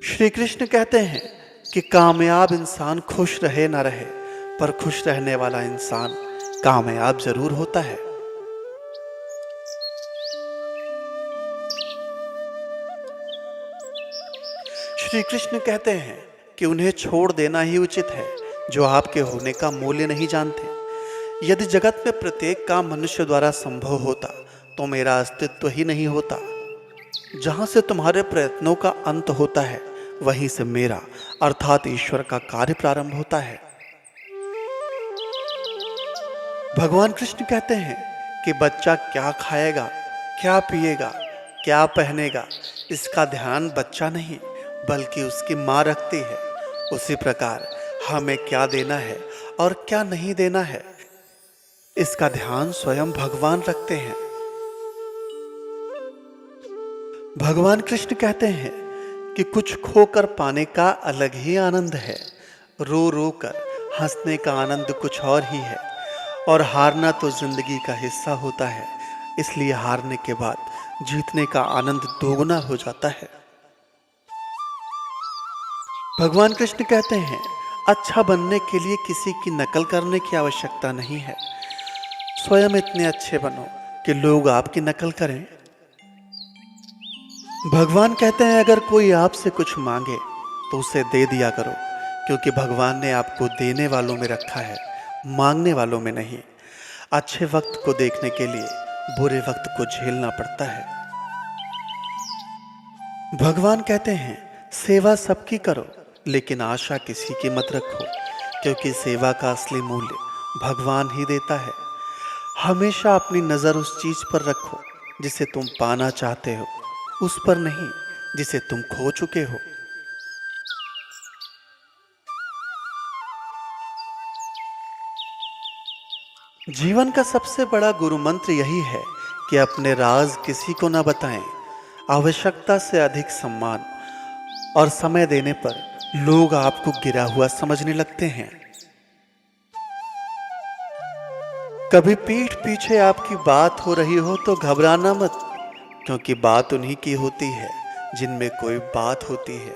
श्री कृष्ण कहते हैं कि कामयाब इंसान खुश रहे ना रहे, पर खुश रहने वाला इंसान कामयाब जरूर होता है। श्री कृष्ण कहते हैं कि उन्हें छोड़ देना ही उचित है जो आपके होने का मूल्य नहीं जानते। यदि जगत में प्रत्येक काम मनुष्य द्वारा संभव होता तो मेरा अस्तित्व ही नहीं होता। जहां से तुम्हारे प्रयत्नों का अंत होता है, वहीं से मेरा अर्थात ईश्वर का कार्य प्रारंभ होता है। भगवान कृष्ण कहते हैं कि बच्चा क्या खाएगा, क्या पिएगा, क्या पहनेगा, इसका ध्यान बच्चा नहीं बल्कि उसकी माँ रखती है। उसी प्रकार हमें क्या देना है और क्या नहीं देना है, इसका ध्यान स्वयं भगवान रखते हैं। भगवान कृष्ण कहते हैं कि कुछ खोकर पाने का अलग ही आनंद है। रो रो कर हंसने का आनंद कुछ और ही है, और हारना तो जिंदगी का हिस्सा होता है। इसलिए हारने के बाद जीतने का आनंद दोगुना हो जाता है। भगवान कृष्ण कहते हैं अच्छा बनने के लिए किसी की नकल करने की आवश्यकता नहीं है। स्वयं इतने अच्छे बनो कि लोग आपकी नकल करें। भगवान कहते हैं अगर कोई आपसे कुछ मांगे तो उसे दे दिया करो, क्योंकि भगवान ने आपको देने वालों में रखा है, मांगने वालों में नहीं। अच्छे वक्त को देखने के लिए बुरे वक्त को झेलना पड़ता है। भगवान कहते हैं सेवा सबकी करो, लेकिन आशा किसी की मत रखो, क्योंकि सेवा का असली मूल्य भगवान ही देता है। हमेशा अपनी नजर उस चीज पर रखो जिसे तुम पाना चाहते हो, उस पर नहीं जिसे तुम खो चुके हो। जीवन का सबसे बड़ा गुरु मंत्र यही है कि अपने राज किसी को न बताएं। आवश्यकता से अधिक सम्मान और समय देने पर लोग आपको गिरा हुआ समझने लगते हैं। कभी पीठ पीछे आपकी बात हो रही हो तो घबराना मत, क्योंकि बात उन्हीं की होती है जिनमें कोई बात होती है।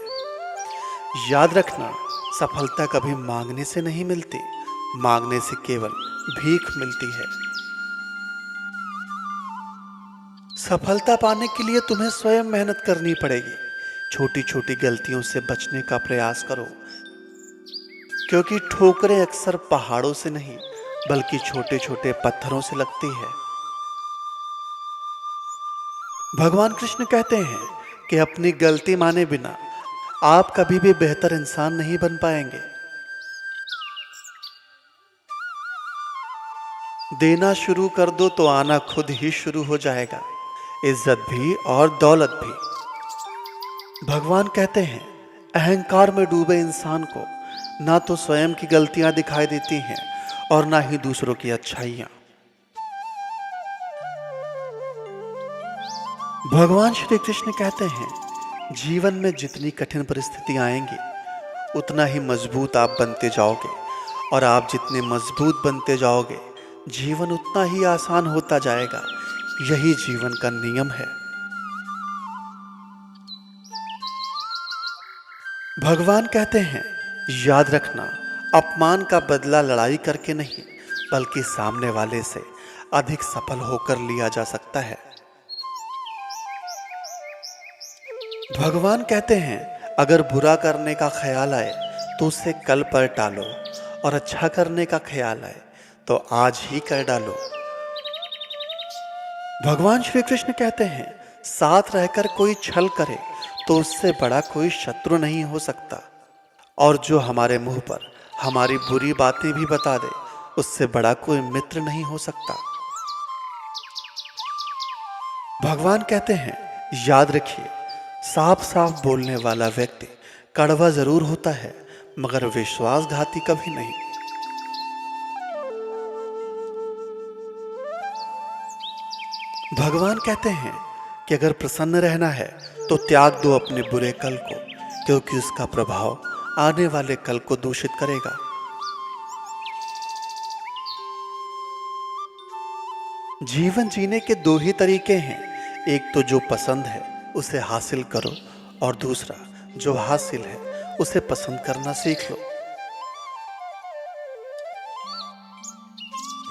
याद रखना, सफलता कभी मांगने से नहीं मिलती, मांगने से केवल भीख मिलती है। सफलता पाने के लिए तुम्हें स्वयं मेहनत करनी पड़ेगी। छोटी छोटी गलतियों से बचने का प्रयास करो, क्योंकि ठोकरें अक्सर पहाड़ों से नहीं बल्कि छोटे छोटे पत्थरों से लगती है। भगवान कृष्ण कहते हैं कि अपनी गलती माने बिना आप कभी भी बेहतर इंसान नहीं बन पाएंगे। देना शुरू कर दो तो आना खुद ही शुरू हो जाएगा, इज्जत भी और दौलत भी। भगवान कहते हैं अहंकार में डूबे इंसान को ना तो स्वयं की गलतियां दिखाई देती हैं और ना ही दूसरों की अच्छाइयां। भगवान श्री कृष्ण कहते हैं जीवन में जितनी कठिन परिस्थितियां आएंगी उतना ही मजबूत आप बनते जाओगे, और आप जितने मजबूत बनते जाओगे जीवन उतना ही आसान होता जाएगा। यही जीवन का नियम है। भगवान कहते हैं याद रखना, अपमान का बदला लड़ाई करके नहीं बल्कि सामने वाले से अधिक सफल होकर लिया जा सकता है। भगवान कहते हैं अगर बुरा करने का ख्याल आए तो उसे कल पर टालो, और अच्छा करने का ख्याल आए तो आज ही कर डालो। भगवान श्री कृष्ण कहते हैं साथ रहकर कोई छल करे तो उससे बड़ा कोई शत्रु नहीं हो सकता, और जो हमारे मुंह पर हमारी बुरी बातें भी बता दे उससे बड़ा कोई मित्र नहीं हो सकता। भगवान कहते हैं याद रखिए, साफ साफ बोलने वाला व्यक्ति कड़वा जरूर होता है मगर विश्वासघाती कभी नहीं। भगवान कहते हैं कि अगर प्रसन्न रहना है तो त्याग दो अपने बुरे कल को, क्योंकि उसका प्रभाव आने वाले कल को दूषित करेगा। जीवन जीने के दो ही तरीके हैं, एक तो जो पसंद है उसे हासिल करो, और दूसरा जो हासिल है उसे पसंद करना सीख लो।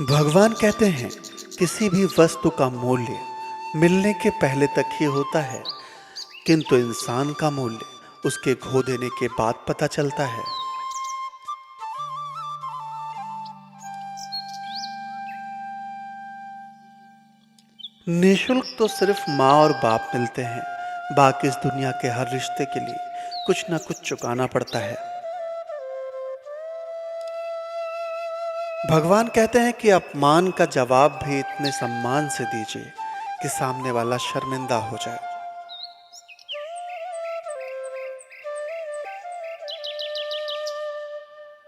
भगवान कहते हैं किसी भी वस्तु का मूल्य मिलने के पहले तक ही होता है, किंतु इंसान का मूल्य उसके खो देने के बाद पता चलता है। निःशुल्क तो सिर्फ माँ और बाप मिलते हैं, बाकी इस दुनिया के हर रिश्ते के लिए कुछ ना कुछ चुकाना पड़ता है। भगवान कहते हैं कि अपमान का जवाब भी इतने सम्मान से दीजिए कि सामने वाला शर्मिंदा हो जाए।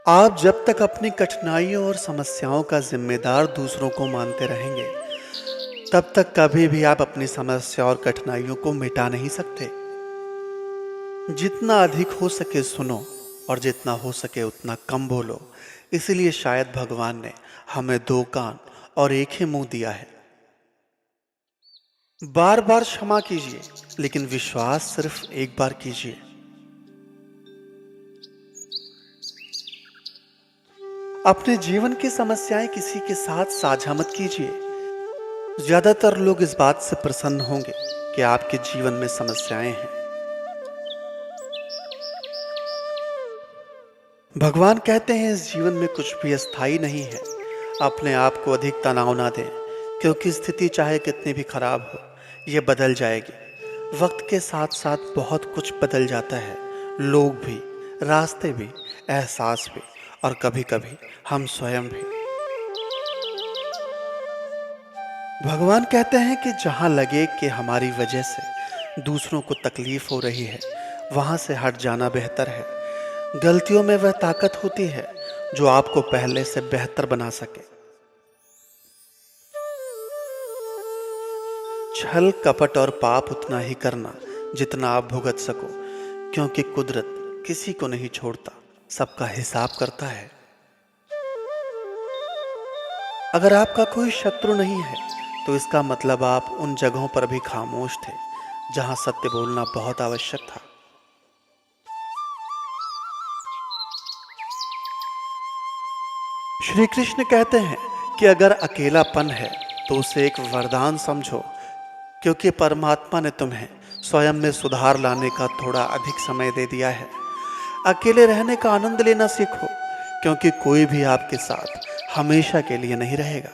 आप जब तक अपनी कठिनाइयों और समस्याओं का जिम्मेदार दूसरों को मानते रहेंगे, तब तक कभी भी आप अपनी समस्या और कठिनाइयों को मिटा नहीं सकते। जितना अधिक हो सके सुनो और जितना हो सके उतना कम बोलो। इसलिए शायद भगवान ने हमें दो कान और एक ही मुंह दिया है। बार बार क्षमा कीजिए, लेकिन विश्वास सिर्फ एक बार कीजिए। अपने जीवन की समस्याएं किसी के साथ साझा मत कीजिए। ज्यादातर लोग इस बात से प्रसन्न होंगे कि आपके जीवन में समस्याएं हैं। भगवान कहते हैं इस जीवन में कुछ भी अस्थायी नहीं है। अपने आप को अधिक तनाव ना दें, क्योंकि स्थिति चाहे कितनी भी खराब हो, ये बदल जाएगी। वक्त के साथ साथ बहुत कुछ बदल जाता है, लोग भी, रास्ते भी, एहसास भी, और कभी कभी हम स्वयं भी। भगवान कहते हैं कि जहाँ लगे कि हमारी वजह से दूसरों को तकलीफ हो रही है, वहाँ से हट जाना बेहतर है। गलतियों में वह ताकत होती है जो आपको पहले से बेहतर बना सके। छल, कपट और पाप उतना ही करना जितना आप भुगत सको, क्योंकि कुदरत किसी को नहीं छोड़ता, सबका हिसाब करता है। अगर आपका कोई शत्रु नहीं है, तो इसका मतलब आप उन जगहों पर भी खामोश थे जहां सत्य बोलना बहुत आवश्यक था। श्री कृष्ण कहते हैं कि अगर अकेलापन है तो उसे एक वरदान समझो, क्योंकि परमात्मा ने तुम्हें स्वयं में सुधार लाने का थोड़ा अधिक समय दे दिया है। अकेले रहने का आनंद लेना सीखो, क्योंकि कोई भी आपके साथ हमेशा के लिए नहीं रहेगा।